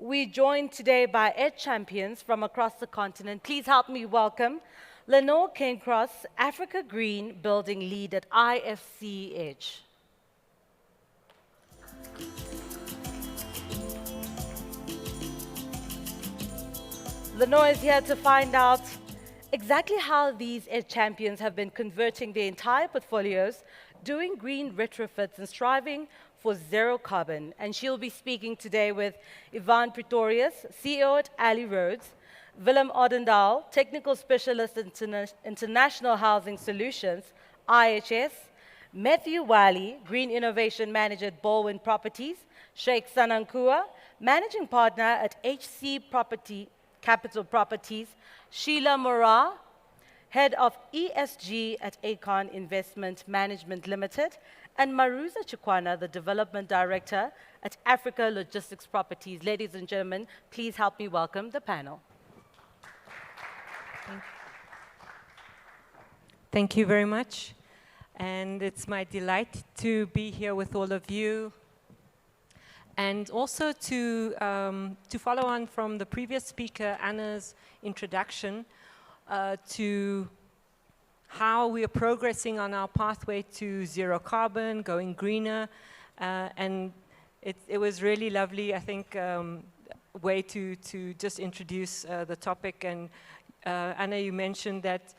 We're joined today by Edge champions from across the continent. Please help me welcome Lenore Cairncross, Africa Green Building Lead at IFC Edge. Lenore is here to find out exactly how these Edge champions have been converting their entire portfolios, doing green retrofits and striving for zero carbon. And she'll be speaking today with Pretorius, CEO at AlleyRoads, Willem Odendaal, Technical Specialist in International Housing Solutions, I.H.S, Matthew Whalley, Green Innovation Manager at Balwin Properties, Cheick Sanankoua, Managing Partner at H.C. Capital Properties, Sheila Moraa, Head of ESG at Acorn Investment Management Limited, and Maruza Chikwanha, the Development Director at Africa Logistics Properties. Ladies and gentlemen, please help me welcome the panel. Thank you very much. And it's my delight to be here with all of you. And also to follow on from the previous speaker, Anna's introduction, to how we are progressing on our pathway to zero carbon, going greener. And it was really lovely, I think, way to just introduce the topic. And Anna, you mentioned that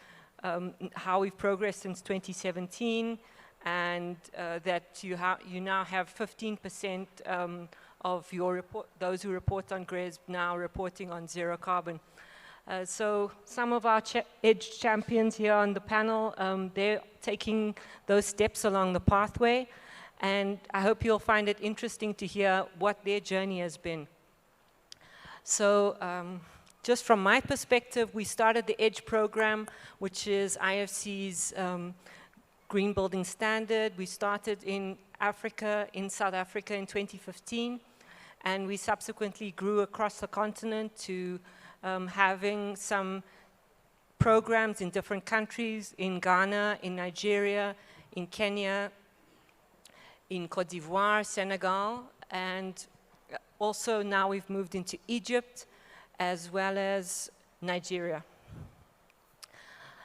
how we've progressed since 2017, and that you now have 15% of your those who report on GRESB now reporting on zero carbon. So some of our Edge champions here on the panel, they're taking those steps along the pathway, and I hope you'll find it interesting to hear what their journey has been. So just from my perspective, we started the Edge program, which is IFC's Green Building Standard. We started in Africa, in South Africa in 2015, and we subsequently grew across the continent to having some programs in different countries, in Ghana, in Nigeria, in Kenya, in Cote d'Ivoire, Senegal, and also now we've moved into Egypt, as well as Nigeria.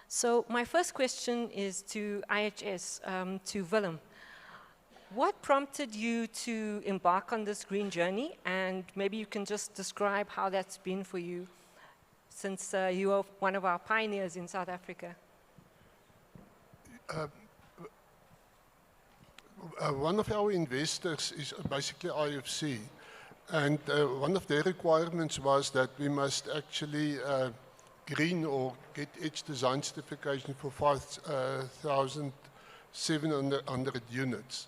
So my first question is to I.H.S, to Willem. What prompted you to embark on this green journey? And maybe you can just describe how that's been for you, since you are one of our pioneers in South Africa. One of our investors is basically IFC. And one of their requirements was that we must actually green or get Edge design certification for 5,700 units.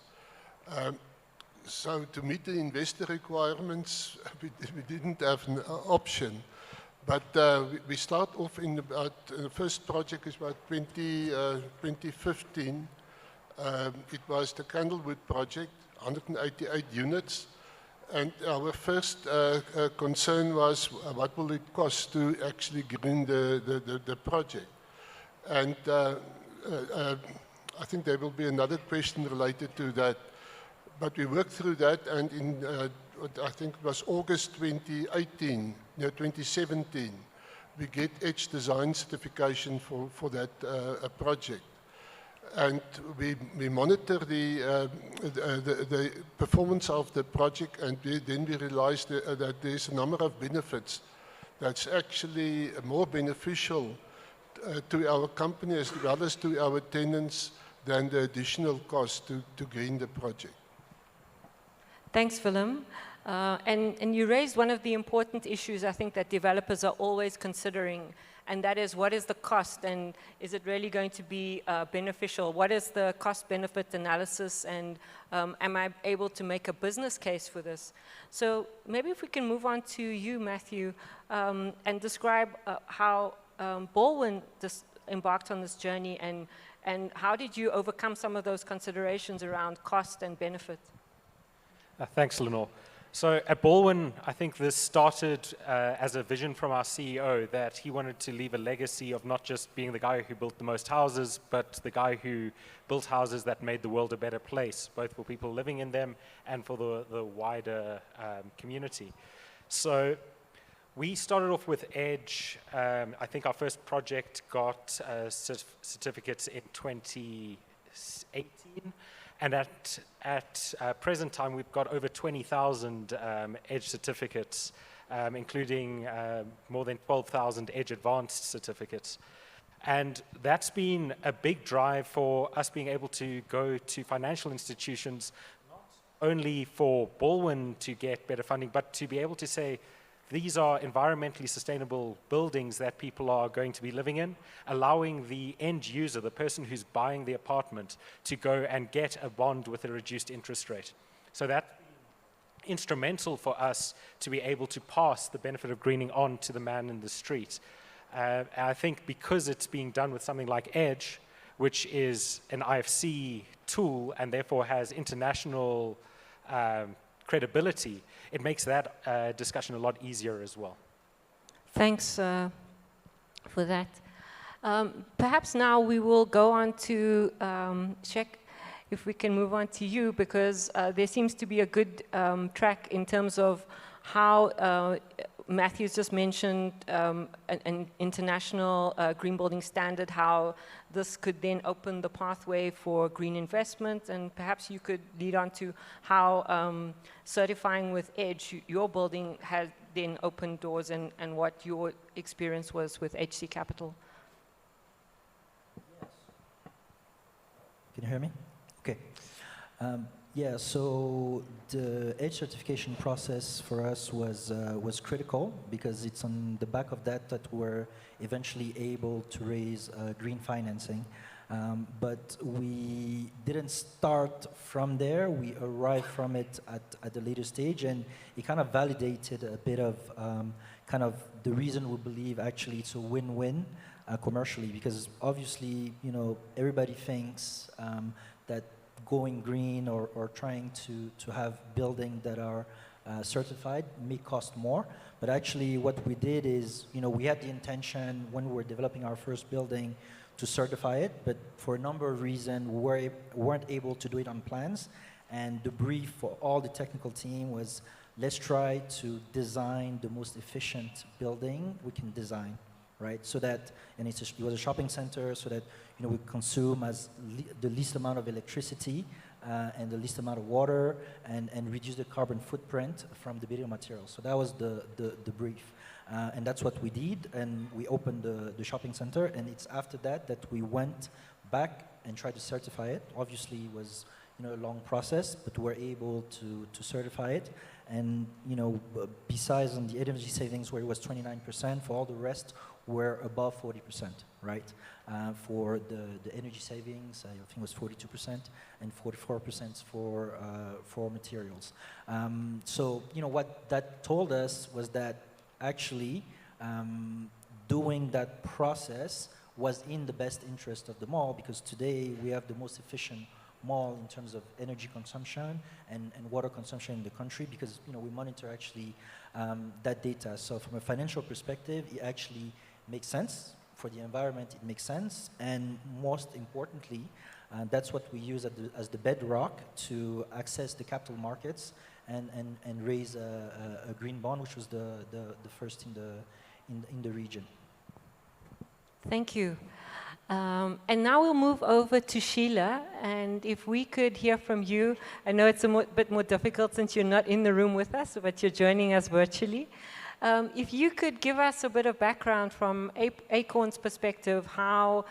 So to meet the investor requirements, we didn't have an option. But we start off in about, the first project is about 2015. It was the Candlewood project, 188 units. And our first concern was what will it cost to actually green the project. And I think there will be another question related to that. But we worked through that, and in I think it was August 2017, we get Edge design certification for that project. And we monitor the performance of the project, and then we realized that there's a number of benefits that's actually more beneficial to our company as well as to our tenants than the additional cost to green the project. Thanks, Willem. And you raised one of the important issues I think that developers are always considering, and that is, what is the cost, and is it really going to be beneficial? What is the cost-benefit analysis, and am I able to make a business case for this? So maybe if we can move on to you, Matthew, and describe how Balwin embarked on this journey, and how did you overcome some of those considerations around cost and benefit? Thanks, Lenore. So at Balwin, I think this started as a vision from our CEO that he wanted to leave a legacy of not just being the guy who built the most houses, but the guy who built houses that made the world a better place, both for people living in them and for the wider community. So we started off with Edge. I think our first project got certificates in 2018. And at present time, we've got over 20,000 Edge certificates, including more than 12,000 Edge Advanced certificates. And that's been a big drive for us being able to go to financial institutions, not only for Balwin to get better funding, but to be able to say, these are environmentally sustainable buildings that people are going to be living in, allowing the end user, the person who's buying the apartment, to go and get a bond with a reduced interest rate. So that's instrumental for us to be able to pass the benefit of greening on to the man in the street. I think because it's being done with something like Edge, which is an IFC tool and therefore has international credibility, it makes that discussion a lot easier as well. Thanks for that. Perhaps now we will go on to Cheick, if we can move on to you, because there seems to be a good track in terms of how Matthew's just mentioned an international green building standard, how this could then open the pathway for green investment, and perhaps you could lead on to how certifying with Edge, your building, has then opened doors, and what your experience was with HC Capital. Yes. Can you hear me? Okay. Yeah, so the Edge certification process for us was critical, because it's on the back of that we're eventually able to raise green financing. But we didn't start from there. We arrived from it at the later stage, and it kind of validated a bit of kind of the reason we believe actually it's a win-win commercially, because obviously, you know, everybody thinks that going green or trying to have buildings that are certified may cost more. But actually what we did is, you know, we had the intention when we were developing our first building to certify it, but for a number of reasons we weren't able to do it on plans. And the brief for all the technical team was, let's try to design the most efficient building we can design, right? So that, and it was a shopping center, so that, you know, we consume the least amount of electricity and the least amount of water, and reduce the carbon footprint from the building material. So that was the brief. And that's what we did, and we opened the shopping center, and it's after that we went back and tried to certify it. Obviously it was, you know, a long process, but we're able to certify it. And, you know, besides on the energy savings where it was 29%, for all the rest we're above 40%, right? For the energy savings, I think it was 42%, and 44% for materials. So, you know, what that told us was that actually doing that process was in the best interest of the mall, because today we have the most efficient mall in terms of energy consumption and water consumption in the country, because, you know, we monitor actually that data. So from a financial perspective, it actually makes sense. For the environment, it makes sense. And most importantly, that's what we use as the bedrock to access the capital markets and raise a green bond, which was the first in the region. Thank you. And now we'll move over to Sheila, and if we could hear from you. I know it's a bit more difficult since you're not in the room with us, but you're joining us virtually. If you could give us a bit of background from Acorn's perspective, how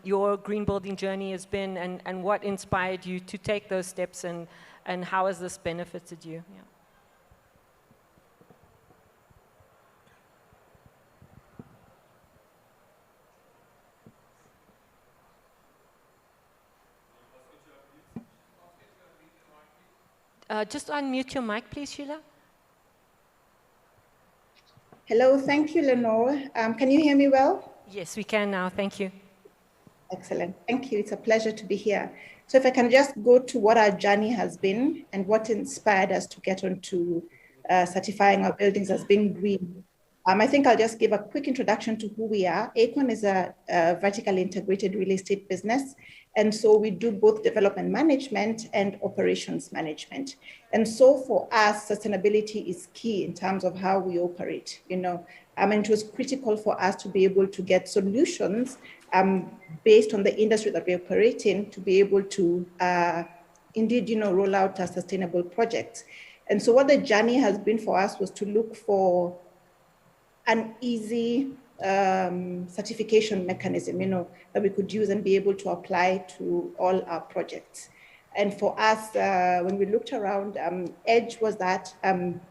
your green building journey has been, and what inspired you to take those steps, and how has this benefited you? Yeah. Just unmute your mic, please, Sheila. Hello, thank you, Lenore. Can you hear me well? Yes, we can now, thank you. Excellent, thank you. It's a pleasure to be here. So if I can just go to what our journey has been and what inspired us to get onto certifying our buildings as being green. I think I'll just give a quick introduction to who we are. Acorn is a vertically integrated real estate business. And so we do both development management and operations management. And so for us, sustainability is key in terms of how we operate. You know, it was critical for us to be able to get solutions based on the industry that we operate in to be able to indeed, roll out a sustainable project. And so what the journey has been for us was to look for an easy certification mechanism, that we could use and be able to apply to all our projects. And for us, when we looked around, Edge was that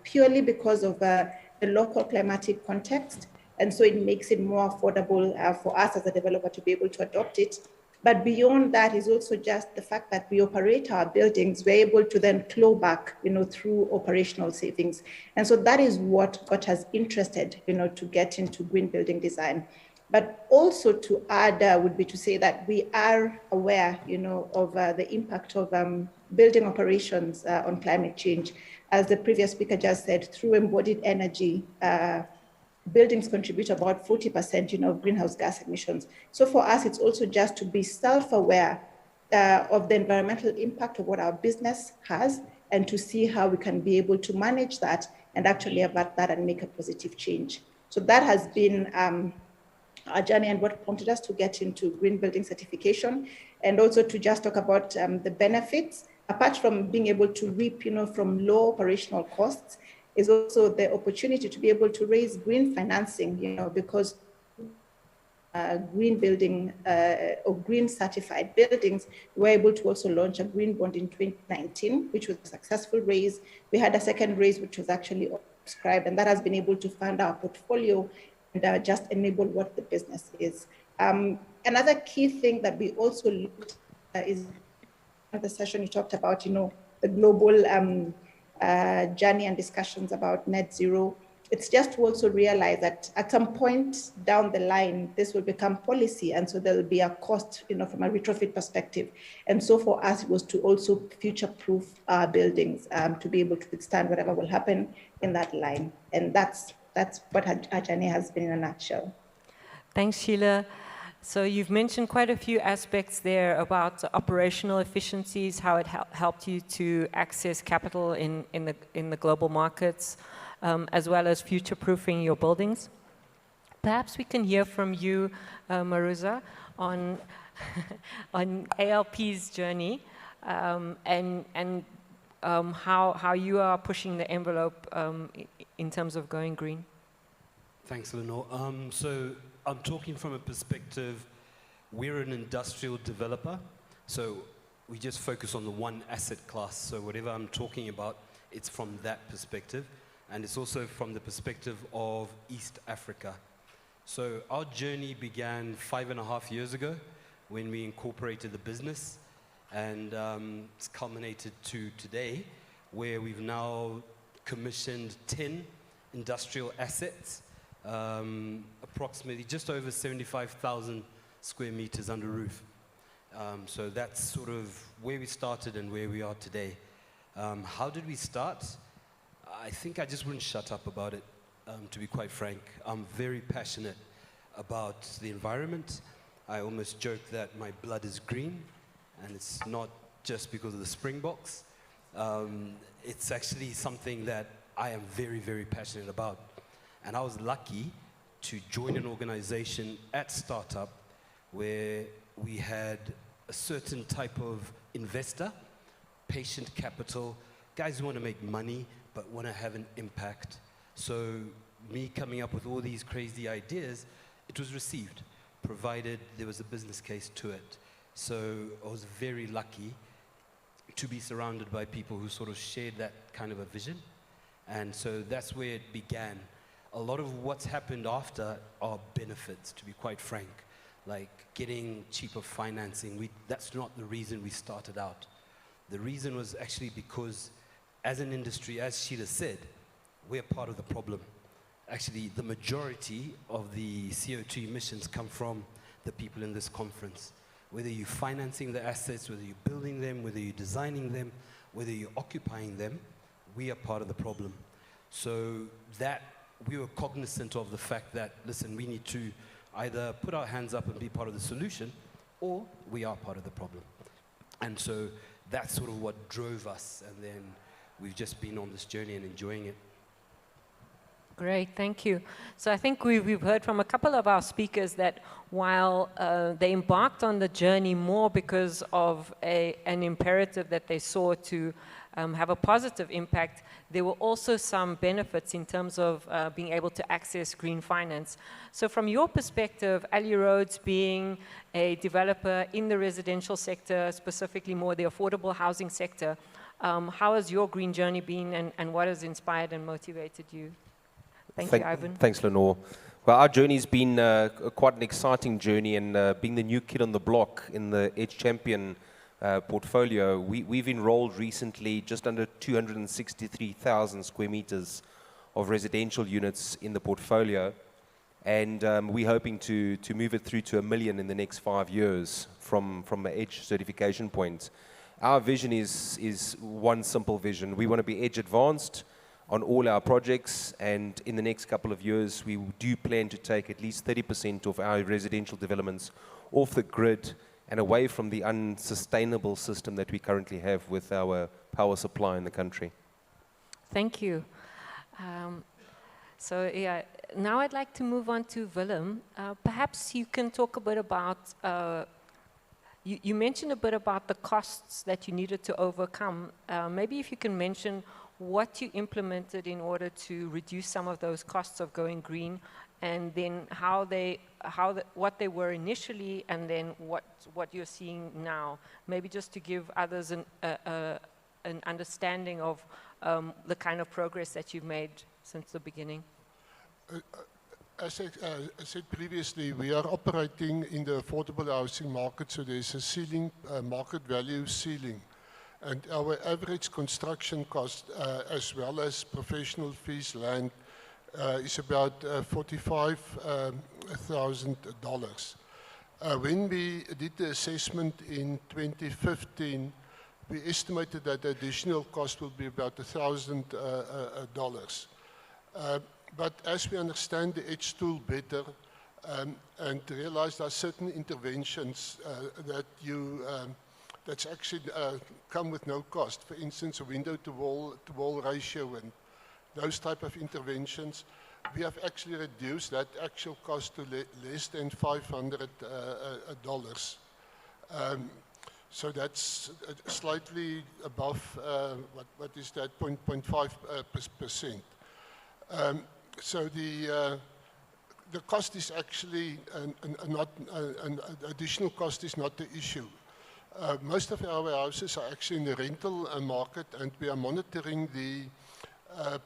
purely because of the local climatic context. And so it makes it more affordable for us as a developer to be able to adopt it. But beyond that is also just the fact that we operate our buildings, we're able to then claw back, through operational savings. And so that is what got us interested, to get into green building design. But also to add would be to say that we are aware, of the impact of building operations on climate change. As the previous speaker just said, through embodied energy, buildings contribute about 40%, of greenhouse gas emissions. So for us, it's also just to be self-aware of the environmental impact of what our business has and to see how we can be able to manage that and actually avert that and make a positive change. So that has been our journey and what prompted us to get into green building certification, and also to just talk about the benefits, apart from being able to reap, from low operational costs, is also the opportunity to be able to raise green financing, because green building or green certified buildings, we were able to also launch a green bond in 2019, which was a successful raise. We had a second raise, which was actually subscribed, and that has been able to fund our portfolio and just enable what the business is. Another key thing that we also looked is the session you talked about, the global journey and discussions about net zero. It's just to also realize that at some point down the line, this will become policy. And so there will be a cost, from a retrofit perspective. And so for us, it was to also future-proof our buildings to be able to withstand whatever will happen in that line. And that's what our journey has been in a nutshell. Thanks, Sheila. So you've mentioned quite a few aspects there about operational efficiencies, how it helped you to access capital in the global markets, as well as future-proofing your buildings. Perhaps we can hear from you, Maruza, on ALP's journey and how you are pushing the envelope in terms of going green. Thanks, Lenore. So I'm talking from a perspective, we're an industrial developer, so we just focus on the one asset class. So whatever I'm talking about, it's from that perspective. And it's also from the perspective of East Africa. So our journey began 5.5 years ago when we incorporated the business. And it's culminated to today, where we've now commissioned 10 industrial assets, approximately just over 75,000 square meters under roof. So that's sort of where we started and where we are today. How did we start? I think I just wouldn't shut up about it, to be quite frank. I'm very passionate about the environment. I almost joke that my blood is green, and it's not just because of the Springboks. It's actually something that I am very, very passionate about. And I was lucky to join an organization at startup where we had a certain type of investor, patient capital, guys who want to make money but want to have an impact. So me coming up with all these crazy ideas, it was received, provided there was a business case to it. So I was very lucky to be surrounded by people who sort of shared that kind of a vision. And so that's where it began. A lot of what's happened after are benefits, to be quite frank, like getting cheaper financing. That's not the reason we started out. The reason was actually because as an industry, as Sheila said, we're part of the problem. Actually, the majority of the CO2 emissions come from the people in this conference. Whether you're financing the assets, whether you're building them, whether you're designing them, whether you're occupying them, we are part of the problem. So that we were cognizant of the fact that, listen, we need to either put our hands up and be part of the solution, or we are part of the problem. And so that's sort of what drove us, and then we've just been on this journey and enjoying it. Great, thank you. So I think we've heard from a couple of our speakers that while they embarked on the journey more because of an imperative that they saw to have a positive impact, there were also some benefits in terms of being able to access green finance. So from your perspective, AlleyRoads being a developer in the residential sector, specifically more the affordable housing sector, how has your green journey been, and what has inspired and motivated you? Thank you, Ivan. Thanks, Lenore. Well, our journey's been quite an exciting journey, and being the new kid on the block in the Edge Champion portfolio, we've enrolled recently just under 263,000 square meters of residential units in the portfolio, and we're hoping to move it through to 1 million in the next 5 years from the Edge certification point. Our vision is one simple vision. We want to be Edge advanced on all our projects, and in the next couple of years we do plan to take at least 30% of our residential developments off the grid and away from the unsustainable system that we currently have with our power supply in the country. Thank you. So yeah, now I'd like to move on to Willem. Perhaps you can talk a bit about, you mentioned a bit about the costs that you needed to overcome. Maybe if you can mention what you implemented in order to reduce some of those costs of going green, and then what they were initially, and then what you're seeing now. Maybe just to give others an understanding of the kind of progress that you've made since the beginning. As I said previously, we are operating in the affordable housing market, so there's a ceiling, market value ceiling. And our average construction cost, as well as professional fees, land, is about $45,000. When we did the assessment in 2015, we estimated that the additional cost will be about $1,000. But as we understand the Edge tool better, and realize there are certain interventions that's actually come with no cost. For instance, a window-to-wall ratio and those type of interventions, we have actually reduced that actual cost to less than $500. So that's slightly above, what is that, 0.5%. So the cost is actually not, an additional cost is not the issue. Most of our houses are actually in the rental market, and we are monitoring the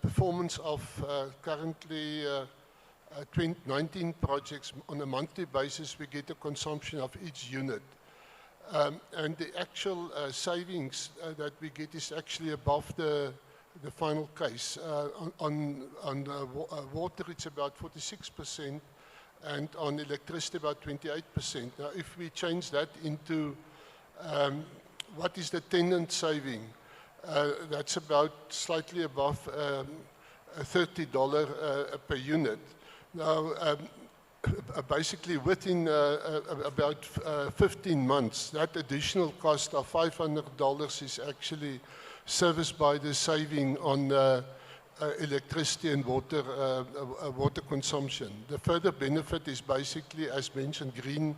performance of currently 19 projects. On a monthly basis, we get a consumption of each unit. And the actual savings that we get is actually above the final case. On water, it's about 46%, and on electricity, about 28%. Now, if we change that into what is the tenant saving, that's about slightly above $30 per unit. Now, basically within about 15 months, that additional cost of $500 is actually serviced by the saving on electricity and water consumption. The further benefit is basically, as mentioned, green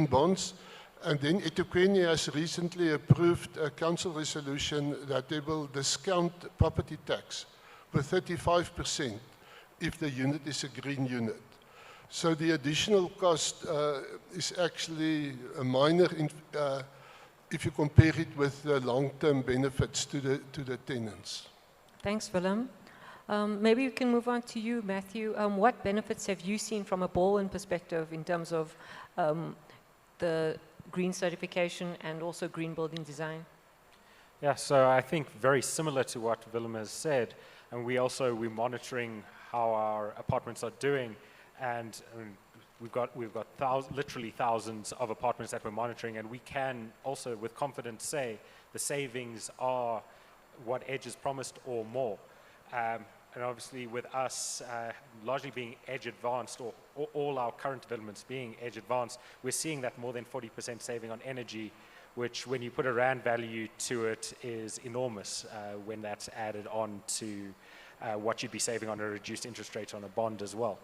bonds. And then Chikwanha has recently approved a council resolution that they will discount property tax with 35% if the unit is a green unit. So the additional cost is actually a minor if you compare it with the long-term benefits to the tenants. Thanks, Willem. Maybe we can move on to you, Matthew. What benefits have you seen from a Balwin perspective in terms of the green certification and also green building design? Yeah, so I think very similar to what Willem has said, and we're monitoring how our apartments are doing, and we've got literally thousands of apartments that we're monitoring, and we can also with confidence say the savings are what Edge has promised or more. and obviously with us largely being edge advanced, or all our current developments being edge advanced, we're seeing that more than 40% saving on energy, which when you put a rand value to it is enormous when that's added on to what you'd be saving on a reduced interest rate on a bond as well.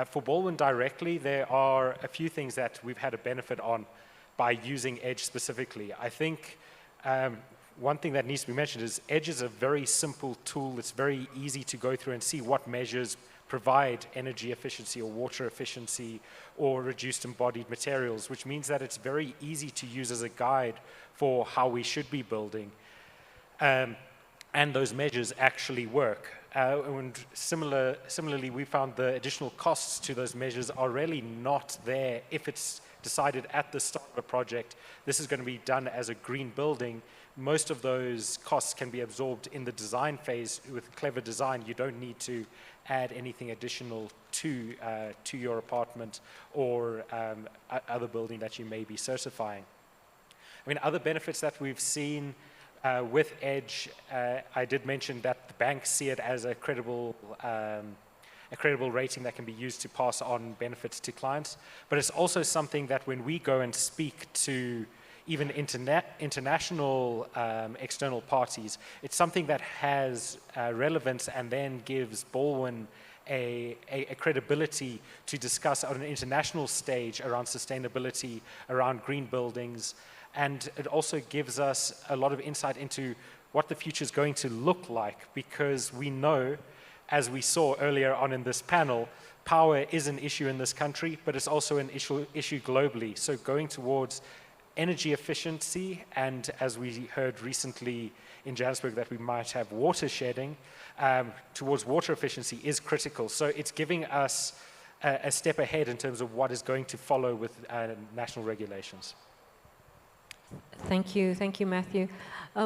For Balwin directly, there are a few things that we've had a benefit on by using Edge specifically. I think one thing that needs to be mentioned is Edge is a very simple tool. It's very easy to go through and see what measures provide energy efficiency or water efficiency or reduced embodied materials, which means that it's very easy to use as a guide for how we should be building. And those measures actually work. And similarly, we found the additional costs to those measures are really not there if it's decided at the start of a project, this is going to be done as a green building. Most of those costs can be absorbed in the design phase. With clever design, you don't need to add anything additional to your apartment or other building that you may be certifying. I mean, other benefits that we've seen with Edge, I did mention that the banks see it as a credible rating that can be used to pass on benefits to clients. But it's also something that when we go and speak to even international external parties, it's something that has relevance and then gives Balwin a credibility to discuss on an international stage around sustainability, around green buildings. And it also gives us a lot of insight into what the future is going to look like, because we know, as we saw earlier on in this panel, power is an issue in this country, but it's also an issue globally. So going towards energy efficiency, and as we heard recently in Johannesburg that we might have water shedding, towards water efficiency is critical. So it's giving us a step ahead in terms of what is going to follow with national regulations. Thank you, Matthew.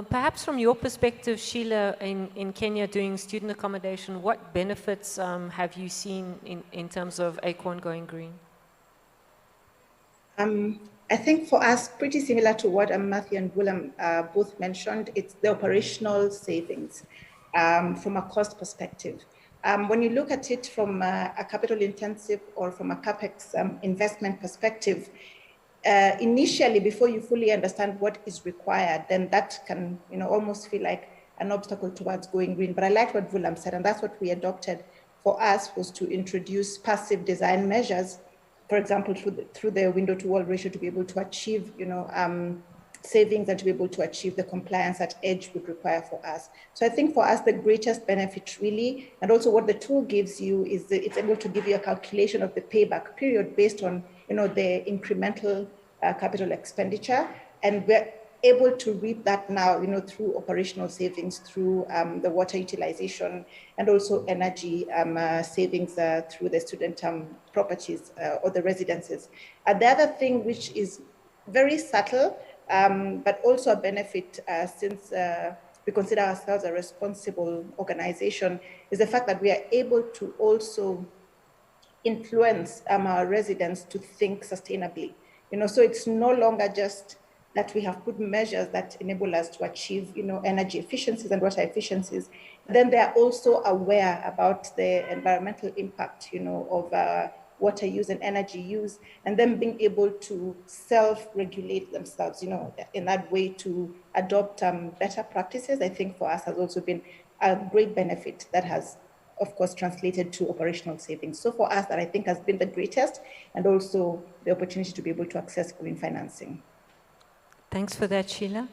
Perhaps from your perspective, Sheila, in Kenya doing student accommodation, what benefits have you seen in terms of Acorn going green? I think for us, pretty similar to what Matthew and Willem both mentioned, it's the operational savings from a cost perspective. When you look at it from a capital intensive or from a CapEx investment perspective, initially, before you fully understand what is required, then that can almost feel like an obstacle towards going green. But I like what Willem said, and that's what we adopted for us, was to introduce passive design measures, for example, through the window to wall ratio, to be able to achieve savings and to be able to achieve the compliance that Edge would require for us. So I think for us, the greatest benefit really, and also what the tool gives you, is that it's able to give you a calculation of the payback period based on the incremental capital expenditure, and we're able to reap that now, through operational savings, through the water utilization, and also energy savings through the student properties or the residences. And the other thing, which is very subtle, but also a benefit since we consider ourselves a responsible organization, is the fact that we are able to also influence our residents to think sustainably. So it's no longer just that we have put measures that enable us to achieve, energy efficiencies and water efficiencies. Then they are also aware about the environmental impact, of water use and energy use, and then being able to self-regulate themselves, in that way to adopt better practices. I think for us has also been a great benefit that has, of course, translated to operational savings. So for us, that I think has been the greatest, and also the opportunity to be able to access green financing. Thanks for that, Sheila.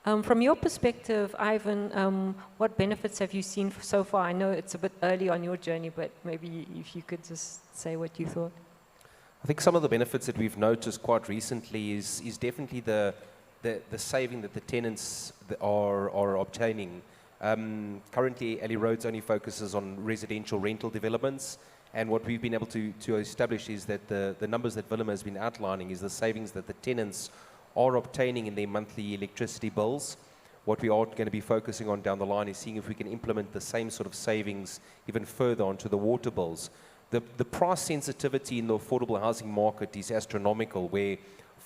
From your perspective, Ivan, what benefits have you seen so far? I know it's a bit early on your journey, but maybe if you could just say what you thought. I think some of the benefits that we've noticed quite recently is definitely the saving that the tenants are obtaining. Currently, AlleyRoads only focuses on residential rental developments, and what we've been able to establish is that the numbers that Willem has been outlining is the savings that the tenants are obtaining in their monthly electricity bills. What we are going to be focusing on down the line is seeing if we can implement the same sort of savings even further onto the water bills. The price sensitivity in the affordable housing market is astronomical, where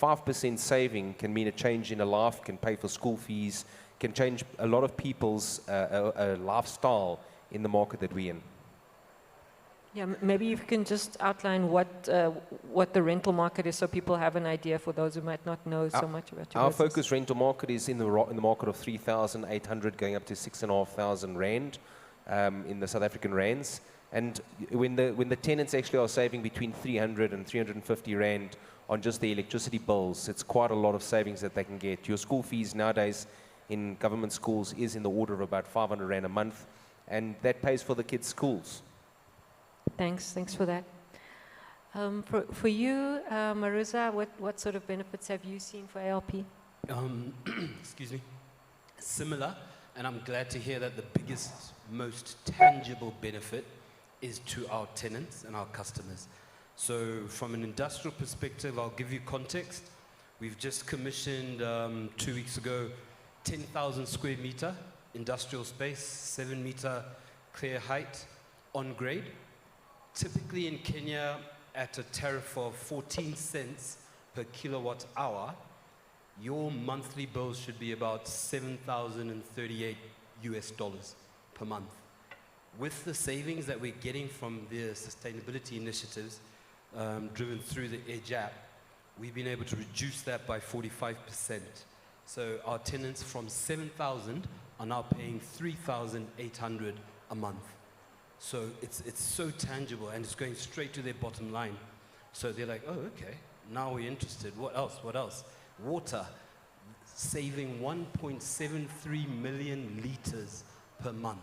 5% saving can mean a change in a life, can pay for school fees, can change a lot of people's lifestyle in the market that we're in. Yeah, maybe if you can just outline what the rental market is so people have an idea for those who might not know so much about your Our business. focus rental market is in the market of 3,800 going up to 6,500 rand in the South African rands. And when the tenants actually are saving between 300 and 350 rand on just the electricity bills, it's quite a lot of savings that they can get. Your school fees nowadays in government schools is in the order of about 500 rand a month, and that pays for the kids' schools. Thanks for that. For you, Maruza, what sort of benefits have you seen for ALP? Excuse me. Similar, and I'm glad to hear that the biggest, most tangible benefit is to our tenants and our customers. So from an industrial perspective, I'll give you context. We've just commissioned 2 weeks ago 10,000 square meter industrial space, 7 meter clear height on grade. Typically in Kenya, at a tariff of 14 cents per kilowatt hour, your monthly bill should be about 7,038 US dollars per month. With the savings that we're getting from the sustainability initiatives driven through the Edge app, we've been able to reduce that by 45%. So our tenants from 7,000 are now paying 3,800 a month. So it's so tangible, and it's going straight to their bottom line. So they're like, oh, okay, now we're interested. What else? What else? Water, saving 1.73 million liters per month,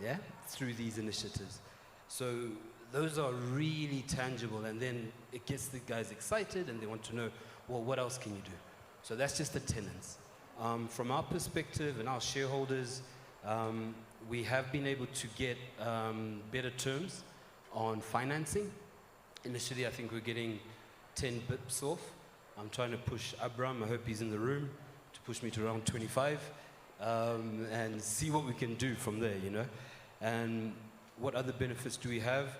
yeah, through these initiatives. So those are really tangible, and then it gets the guys excited, and they want to know, well, what else can you do? So that's just the tenants. From our perspective and our shareholders, we have been able to get better terms on financing. Initially, I think we're getting 10 bips off. I'm trying to push Abram, I hope he's in the room, to push me to around 25 and see what we can do from there, you know. And what other benefits do we have?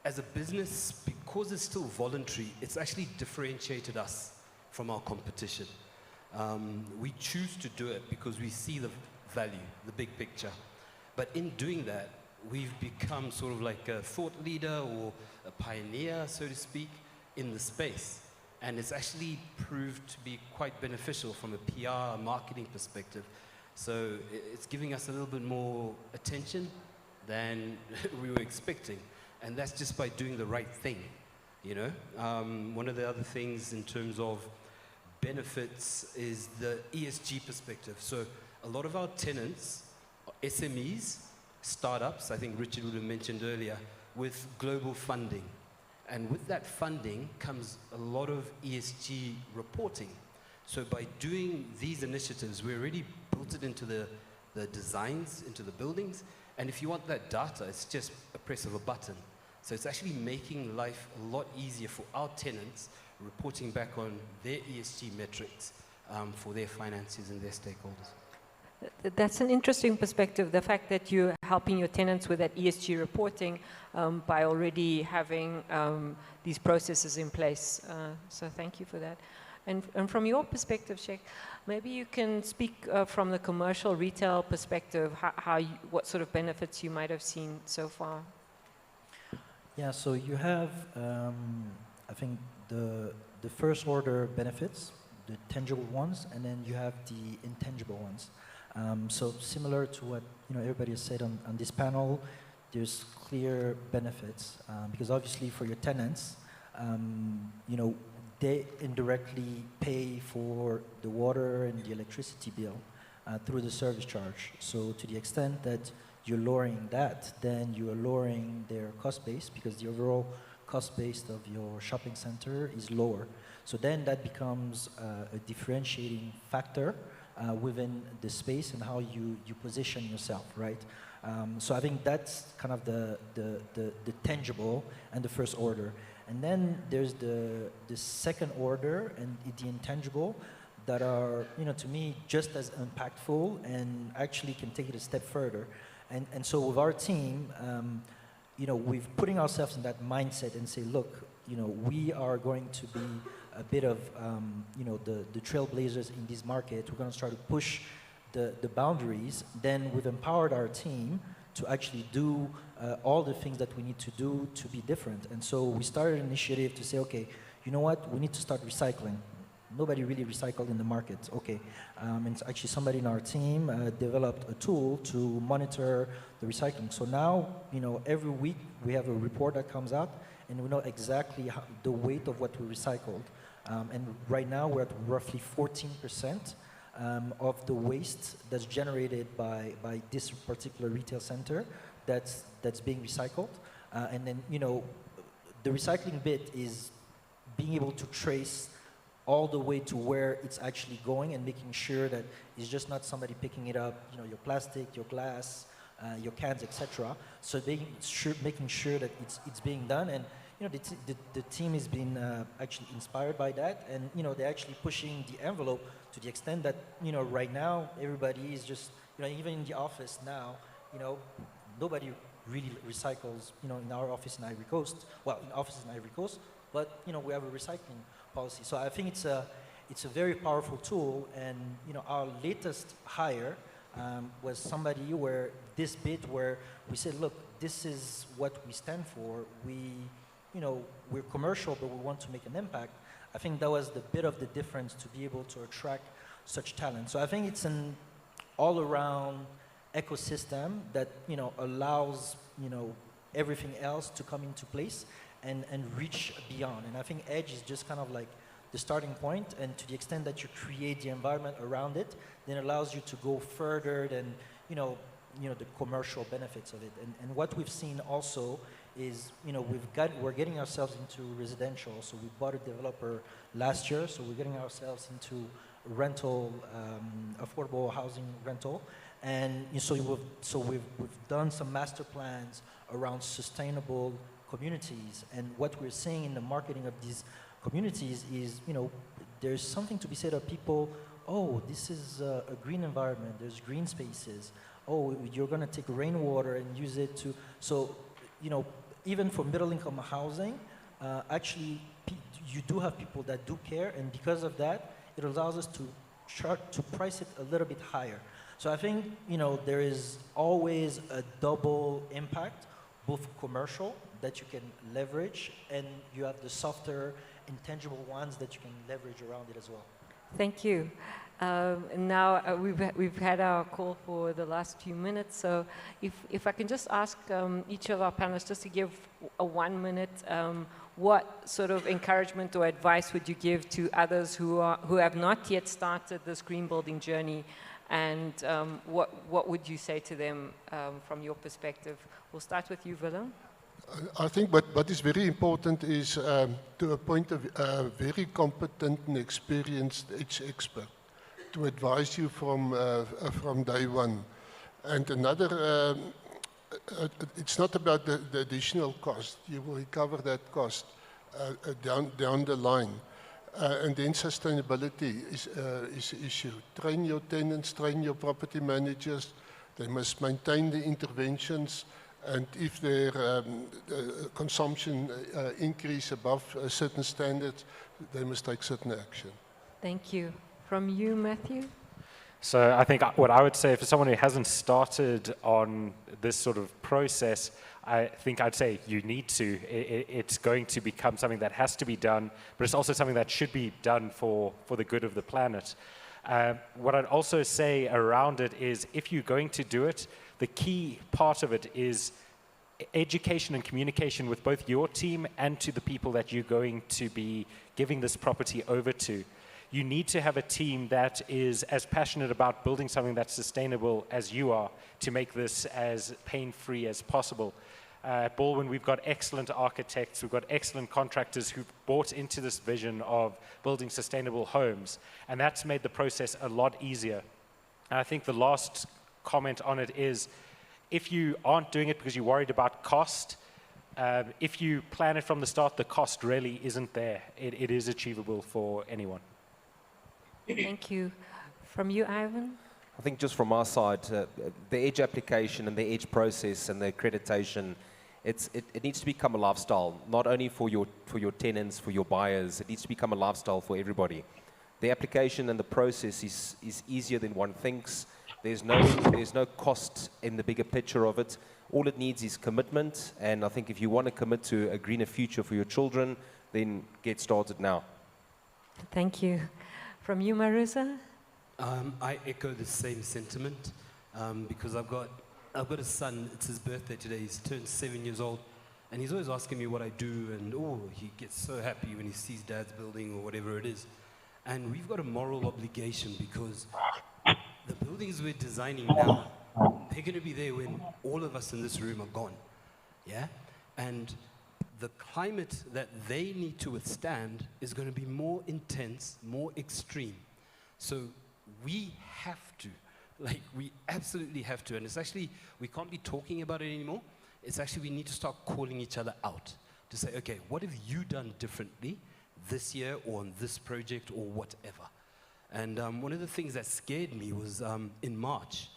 As a business, because it's still voluntary, it's actually differentiated us from our competition. We choose to do it because we see the value, the big picture. But in doing that, we've become sort of like a thought leader or a pioneer, so to speak, in the space. And it's actually proved to be quite beneficial from a PR marketing perspective. So it's giving us a little bit more attention than we were expecting. And that's just by doing the right thing, you know. One of the other things in terms of benefits is the ESG perspective. So a lot of our tenants, SMEs, startups, I think Richard would have mentioned earlier, with global funding. And with that funding comes a lot of ESG reporting. So by doing these initiatives, we already built it into the designs, into the buildings. And if you want that data, it's just a press of a button. So it's actually making life a lot easier for our tenants, reporting back on their ESG metrics for their finances and their stakeholders. That's an interesting perspective, the fact that you're helping your tenants with that ESG reporting by already having these processes in place. So thank you for that. And from your perspective, Cheick, maybe you can speak from the commercial retail perspective, what sort of benefits you might have seen so far. Yeah, so you have, I think, the first order benefits, the tangible ones, and then you have the intangible ones. So similar to what everybody has said on this panel, there's clear benefits because obviously for your tenants, they indirectly pay for the water and the electricity bill through the service charge. So to the extent that you're lowering that, then you are lowering their cost base because the overall cost base of your shopping center is lower. So then that becomes a differentiating factor within the space and how you position yourself, right? So I think that's kind of the tangible and the first order. And then there's the second order and the intangible that are, to me, just as impactful and actually can take it a step further. And so with our team, we've putting ourselves in that mindset and say, look, we are going to be a bit of, the trailblazers in this market. We're going to start to push the boundaries. Then we've empowered our team to actually do all the things that we need to do to be different. And so we started an initiative to say, okay, you know what, we need to start recycling. Nobody really recycled in the market. Okay, and actually somebody in our team developed a tool to monitor the recycling. So now, every week we have a report that comes out, and we know exactly the weight of what we recycled. And right now we're at roughly 14% of the waste that's generated by this particular retail center that's being recycled. And then, the recycling bit is being able to trace all the way to where it's actually going and making sure that it's just not somebody picking it up, your plastic, your glass, your cans, etc. So making sure that it's being done. And the team has been actually inspired by that, and they're actually pushing the envelope to the extent that right now everybody is just even in the office now, nobody really recycles in our office in Ivory Coast. Well, in offices in Ivory Coast, but we have a recycling policy. So I think it's a very powerful tool, and our latest hire was somebody where this bit where we said, look, this is what we stand for. We're commercial, but we want to make an impact. I think that was the bit of the difference to be able to attract such talent. So I think it's an all-around ecosystem that allows everything else to come into place and reach beyond. And I think Edge is just kind of like the starting point, and to the extent that you create the environment around it, then it allows you to go further than the commercial benefits of it. And what we've seen also is we're getting ourselves into residential. So we bought a developer last year, so we're getting ourselves into rental, affordable housing rental. And so we've done some master plans around sustainable communities. And what we're seeing in the marketing of these communities is, there's something to be said of people, oh, this is a green environment, there's green spaces. Oh, you're going to take rainwater and use it to, so, even for middle-income housing, actually, you do have people that do care, and because of that, it allows us to price it a little bit higher. So I think, there is always a double impact, both commercial, that you can leverage, and you have the softer, intangible ones that you can leverage around it as well. Thank you. Now we've had our call for the last few minutes, so if I can just ask each of our panelists just to give a 1 minute, what sort of encouragement or advice would you give to others who have not yet started this green building journey, and what would you say to them from your perspective? We'll start with you, Willem. I think what is very important is to appoint a very competent and experienced Edge expert to advise you from day one. And another, it's not about the additional cost. You will recover that cost down the line. And then sustainability is an issue. Train your tenants, train your property managers. They must maintain the interventions. And if their consumption increase above certain standards, they must take certain action. Thank you. From you, Matthew? So I think what I would say for someone who hasn't started on this sort of process, I think I'd say you need to. It's going to become something that has to be done, but it's also something that should be done for the good of the planet. What I'd also say around it is if you're going to do it, the key part of it is education and communication with both your team and to the people that you're going to be giving this property over to. You need to have a team that is as passionate about building something that's sustainable as you are to make this as pain-free as possible. At Balwin, we've got excellent architects, we've got excellent contractors who've bought into this vision of building sustainable homes, and that's made the process a lot easier. And I think the last comment on it is, if you aren't doing it because you're worried about cost, if you plan it from the start, the cost really isn't there. It is achievable for anyone. Thank you. From you, Ivan? I think just from our side, the Edge application and the Edge process and the accreditation, it needs to become a lifestyle, not only for your tenants, for your buyers. It needs to become a lifestyle for everybody. The application and the process is easier than one thinks. There's no cost in the bigger picture of it. All it needs is commitment, and I think if you want to commit to a greener future for your children, then get started now. Thank you. From you, Maruza? I echo the same sentiment because I've got a son. It's his birthday today. He's turned 7 years old, and he's always asking me what I do, and he gets so happy when he sees Dad's building or whatever it is. And we've got a moral obligation because the buildings we're designing now, they're going to be there when all of us in this room are gone, yeah? And the climate that they need to withstand is going to be more intense, more extreme. So we have to, we absolutely have to. And it's actually, we can't be talking about it anymore. It's actually, we need to start calling each other out to say, okay, what have you done differently this year or on this project or whatever? And one of the things that scared me was in March,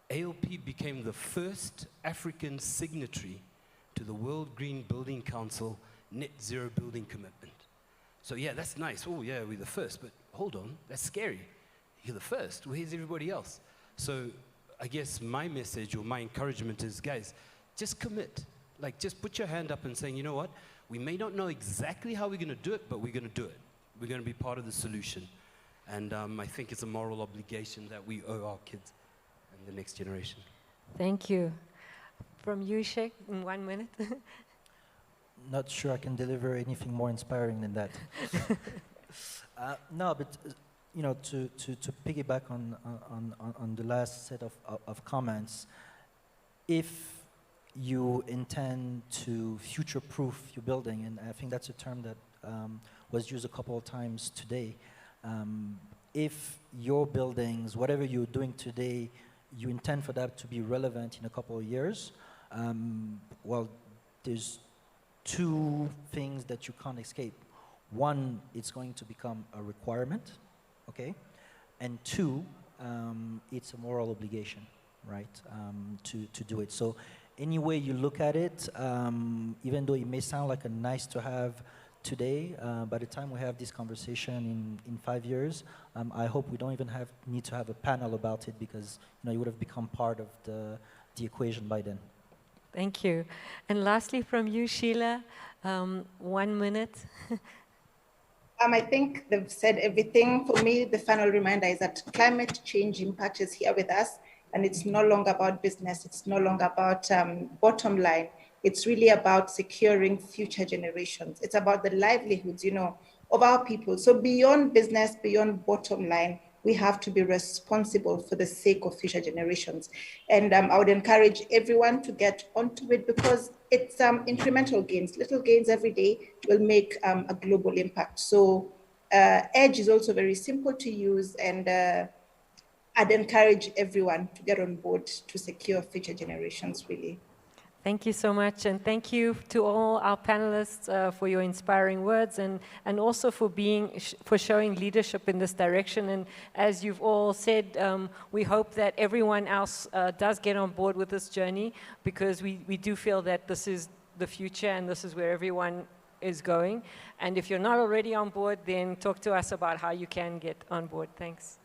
ALP became the first African signatory to the World Green Building Council Net Zero Building Commitment. So yeah, that's nice. Oh yeah, we're the first, but hold on, that's scary. You're the first, where's everybody else? So I guess my message or my encouragement is, guys, just commit. Just put your hand up and saying, you know what, we may not know exactly how we're gonna do it, but we're gonna do it. We're gonna be part of the solution. And I think it's a moral obligation that we owe our kids and the next generation. Thank you. From you, Cheick, in 1 minute. Not sure I can deliver anything more inspiring than that. No, but to piggyback on the last set of comments, if you intend to future-proof your building, and I think that's a term that was used a couple of times today, if your buildings, whatever you're doing today, you intend for that to be relevant in a couple of years, well, there's two things that you can't escape. One, it's going to become a requirement, okay? And two, it's a moral obligation, right, to do it. So any way you look at it, even though it may sound like a nice to have today, by the time we have this conversation in 5 years, I hope we don't even need to have a panel about it because you would have become part of the equation by then. Thank you. And lastly, from you, Sheila, 1 minute. I think they've said everything. For me, the final reminder is that climate change impact is here with us, and it's no longer about business. It's no longer about bottom line. It's really about securing future generations. It's about the livelihoods, of our people. So beyond business, beyond bottom line, we have to be responsible for the sake of future generations. And I would encourage everyone to get onto it because it's incremental gains. Little gains every day will make a global impact. So Edge is also very simple to use, and I'd encourage everyone to get on board to secure future generations, really. Thank you so much, and thank you to all our panelists for your inspiring words and also for showing leadership in this direction. And as you've all said, we hope that everyone else does get on board with this journey because we do feel that this is the future and this is where everyone is going. And if you're not already on board, then talk to us about how you can get on board. Thanks.